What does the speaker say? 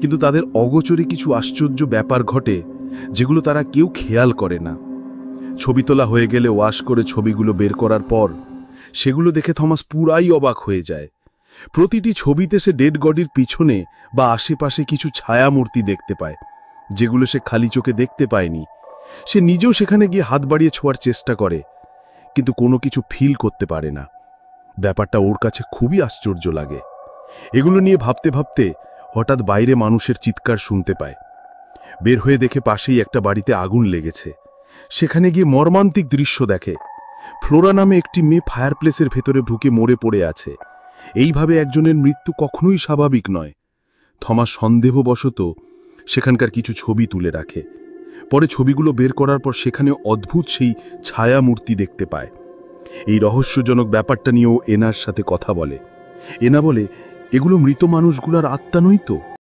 কিন্তু তাদের অগোচরে কিছু আশ্চর্য ব্যাপার ঘটে যেগুলো তারা কেউ খেয়াল করে না। ছবি তোলা হয়ে গেলে ওয়াশ করে ছবিগুলো বের করার পর সেগুলো দেখে থমাস পুরাই অবাক হয়ে যায়। প্রতিটি ছবিতে সে ডেড বডির পিছনে বা আশেপাশে কিছু ছায়ামূর্তি দেখতে পায়, যেগুলো সে খালি চোখে দেখতে পায়নি। সে নিজেও সেখানে গিয়ে হাত বাড়িয়ে ছোঁয়ার চেষ্টা করে, কিন্তু কোনো কিছু ফিল করতে পারে না। ব্যাপারটা ওর কাছে খুবই আশ্চর্য লাগে। এগুলো নিয়ে ভাবতে ভাবতে হঠাৎ বাইরে মানুষের চিৎকার শুনতে পায়। বের হয়ে দেখে পাশেই একটা বাড়িতে আগুন লেগেছে। সেখানে গিয়ে মর্মান্তিক দৃশ্য দেখে। ফ্লোরা নামে একটি মেয়ে ফায়ারপ্লেসের ভেতরে ঢুকে মরে পড়ে আছে। এইভাবে একজনের মৃত্যু কখনোই স্বাভাবিক নয়। থমাস সন্দেহবশত সেখানকার কিছু ছবি তুলে রাখে। পরে ছবিগুলো বের করার পর সেখানে অদ্ভুত সেই ছায়ামূর্তি দেখতে পায়। এই রহস্যজনক ব্যাপারটা নিয়েও এনার সাথে কথা বলে। এনা বলে, এগুলো মৃত মানুষগুলার আত্মা নয় তো?